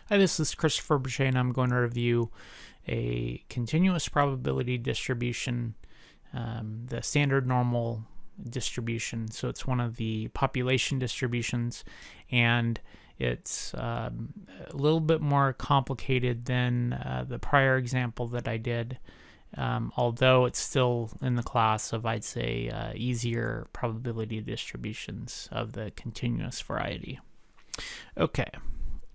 Hi, this is Christopher Boucher, and I'm going to review a continuous probability distribution, the standard normal distribution. So it's one of the population distributions, and it's a little bit more complicated than the prior example that I did, although it's still in the class of, I'd say, easier probability distributions of the continuous variety. Okay.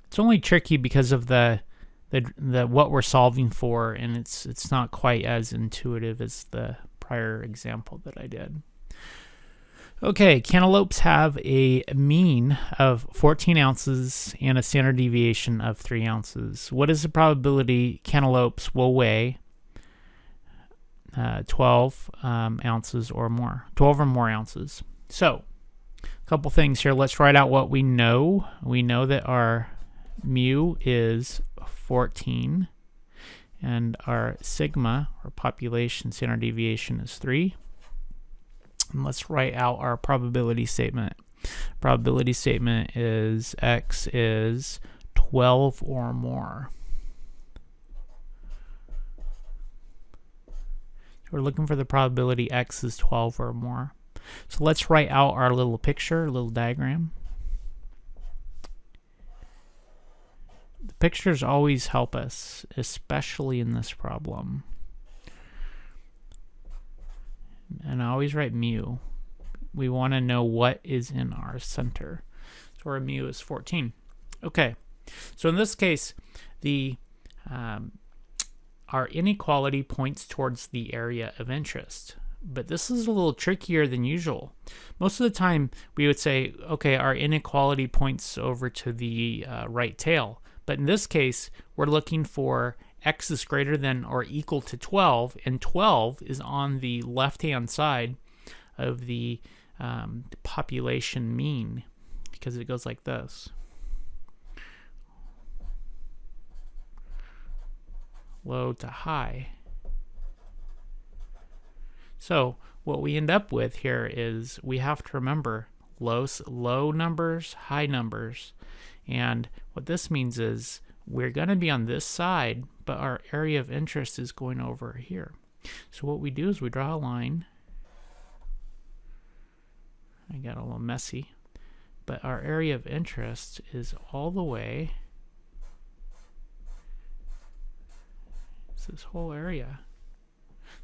It's only tricky because of the what we're solving for, and it's not quite as intuitive as the prior example that I did. Okay, cantaloupes have a mean of 14 ounces and a standard deviation of 3 ounces. What is the probability cantaloupes will weigh 12 ounces or more, 12 or more ounces? So, a couple things here. Let's write out what we know. We know that our mu is 14, and our sigma, or population standard deviation, is 3. And let's write out our probability statement. Probability statement is x is 12 or more. We're looking for the probability x is 12 or more. So let's write out our little picture, little diagram. The pictures always help us, especially in this problem. And I always write mu. We want to know what is in our center. So our mu is 14. Okay, so in this case, the our inequality points towards the area of interest. But this is a little trickier than usual. Most of the time, we would say, okay, our inequality points over to the right tail. But in this case, we're looking for x is greater than or equal to 12, and 12 is on the left-hand side of the population mean, because it goes like this. Low to high. So what we end up with here is we have to remember low numbers, high numbers. And what this means is we're going to be on this side, but our area of interest is going over here. So what we do is we draw a line. I got a little messy. But our area of interest is all the way. It's this whole area.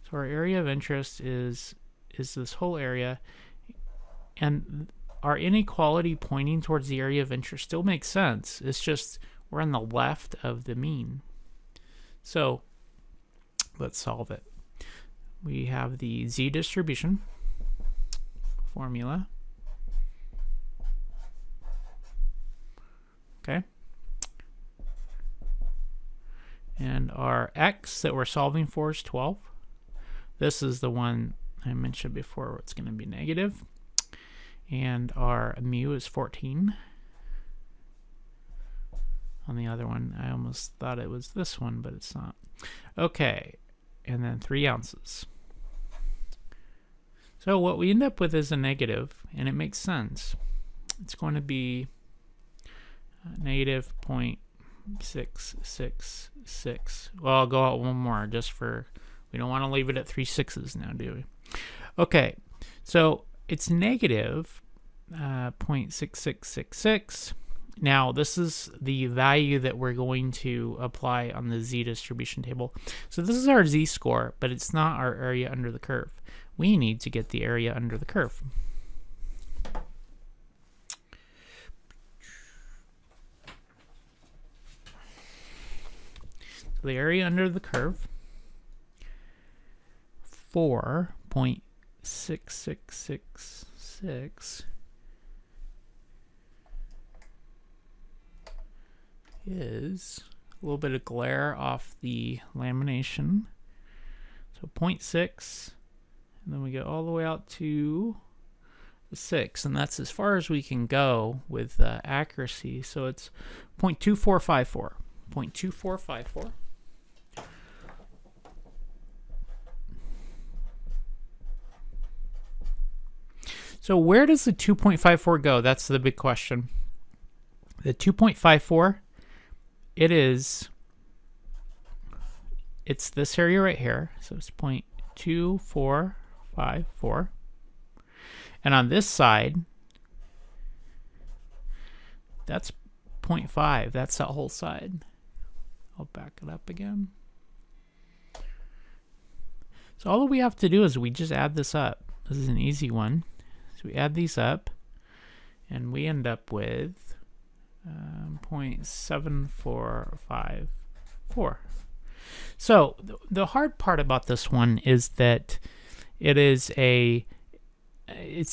So our area of interest is this whole area. And our inequality pointing towards the area of interest still makes sense. It's just we're on the left of the mean. So let's solve it. We have the z distribution formula. Okay. And our x that we're solving for is 12. This is the one I mentioned before where it's going to be negative. And our mu is 14. On the other one, I almost thought it was this one, but it's not. Okay, and then 3 ounces. So what we end up with is a negative, and it makes sense. It's going to be negative 0.666. Well, I'll go out one more just for, we don't want to leave it at 3 6s now, do we? Okay, so it's negative 0.6666. Now, this is the value that we're going to apply on the z distribution table. So this is our z-score, but it's not our area under the curve. We need to get the area under the curve. So the area under the curve, 4.6666 is a little bit of glare off the lamination. So 0.6, and then we go all the way out to the 6, and that's as far as we can go with accuracy. So it's 0.2454. 0.2454. So where does the 2.54 go? That's the big question. The 2.54 it's this area right here. So it's 0.2454. And on this side, that's 0.5. That's that whole side. I'll back it up again. So all that we have to do is we just add this up. This is an easy one. So we add these up, and we end up with 0.7454. So the hard part about this one is that it's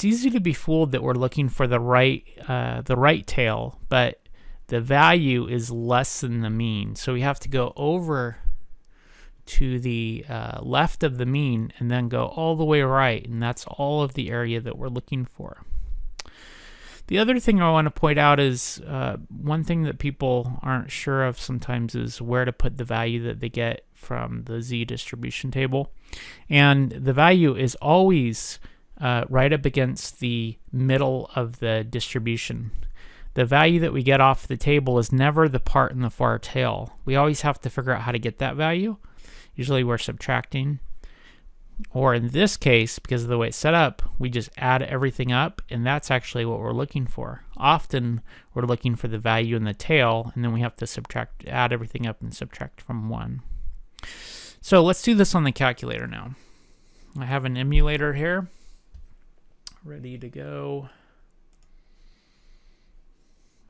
easy to be fooled that we're looking for the right tail, but the value is less than the mean. So we have to go over to the left of the mean and then go all the way right, and that's all of the area that we're looking for. The other thing I want to point out is one thing that people aren't sure of sometimes is where to put the value that they get from the z-distribution table. And the value is always right up against the middle of the distribution. The value that we get off the table is never the part in the far tail. We always have to figure out how to get that value. Usually we're subtracting. Or in this case, because of the way it's set up, we just add everything up, and that's actually what we're looking for. Often we're looking for the value in the tail, and then we have to add everything up and subtract from 1. So let's do this on the calculator now. I have an emulator here, ready to go.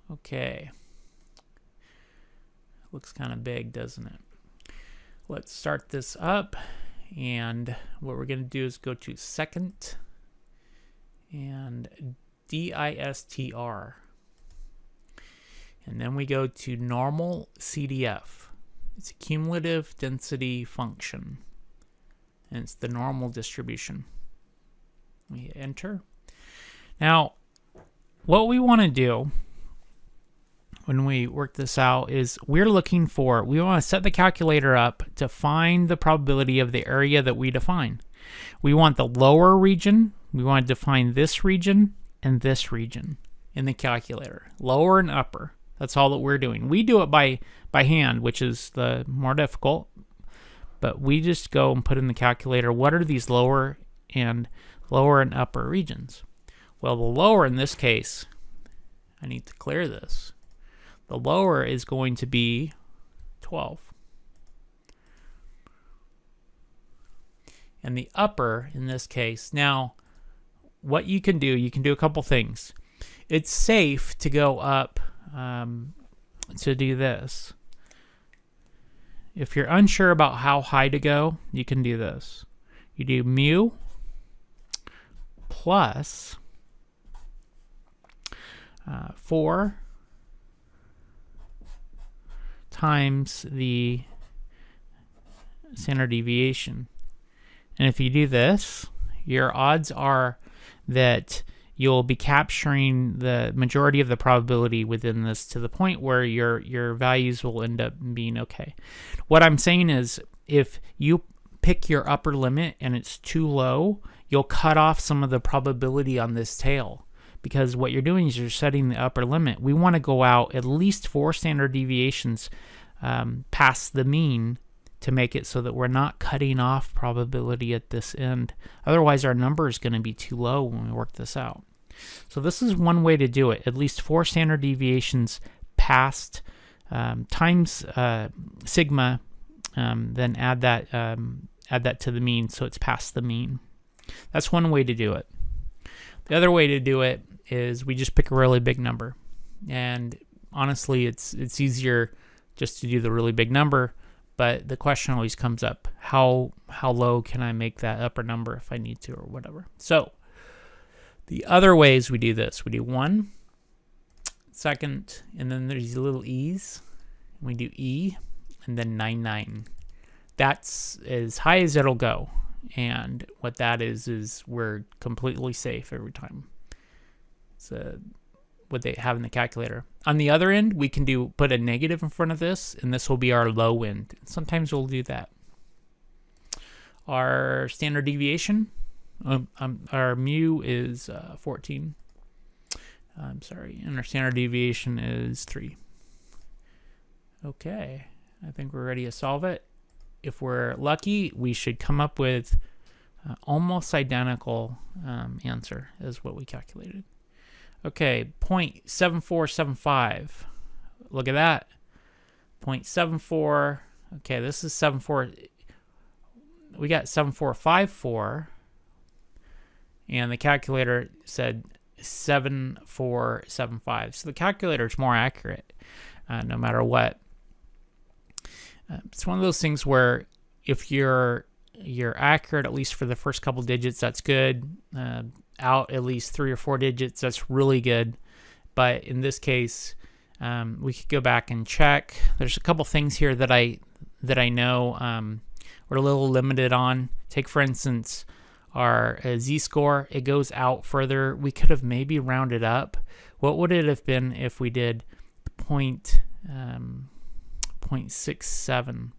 Okay. Looks kind of big, doesn't it? Let's start this up. And what we're going to do is go to second and DISTR. And then we go to normal CDF. It's a cumulative density function. And it's the normal distribution. We hit enter. Now, what we want to do when we work this out is we want to set the calculator up to find the probability of the area that we define. We want the lower region, we want to define this region and this region in the calculator, lower and upper. That's all that we're doing. We do it by hand, which is the more difficult, but we just go and put in the calculator, what are these lower and upper regions? Well, the lower in this case, I need to clear this. The lower is going to be 12. And the upper, in this case, now, what you can do a couple things. It's safe to go up to do this. If you're unsure about how high to go, you can do this. You do mu plus 4 times the standard deviation. And if you do this, your odds are that you'll be capturing the majority of the probability within this to the point where your values will end up being okay. What I'm saying is if you pick your upper limit and it's too low, you'll cut off some of the probability on this tail. Because what you're doing is you're setting the upper limit. We want to go out at least 4 standard deviations past the mean to make it so that we're not cutting off probability at this end. Otherwise, our number is going to be too low when we work this out. So this is one way to do it. At least 4 standard deviations past times sigma, then add that to the mean so it's past the mean. That's one way to do it. The other way to do it is we just pick a really big number. And honestly, it's easier just to do the really big number, but the question always comes up, how low can I make that upper number if I need to or whatever. So the other ways we do this, we do 1, second, and then there's little e's. We do e, and then 9. That's as high as it'll go. And what that is we're completely safe every time. So what they have in the calculator. On the other end, we can put a negative in front of this, and this will be our low end. Sometimes we'll do that. Our standard deviation, our mu is 14. I'm sorry, and our standard deviation is 3. Okay, I think we're ready to solve it. If we're lucky, we should come up with almost identical answer as what we calculated. Okay, 0.7475. Look at that. 0.74. Okay, this is 74. We got 7454. And the calculator said 7475. So the calculator is more accurate no matter what. It's one of those things where if you're accurate at least for the first couple digits, that's good. Out at least 3 or 4 digits, that's really good. But in this case, we could go back and check. There's a couple things here that I know we're a little limited on. Take for instance our z-score. It goes out further. We could have maybe rounded up. What would it have been if we did 0.67?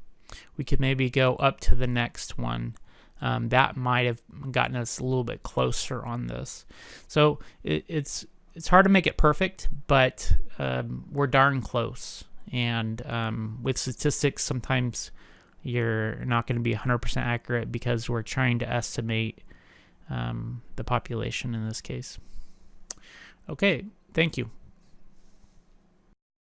We could maybe go up to the next one. That might have gotten us a little bit closer on this. So it's hard to make it perfect, but we're darn close. And with statistics, sometimes you're not going to be 100% accurate because we're trying to estimate the population in this case. Okay, thank you.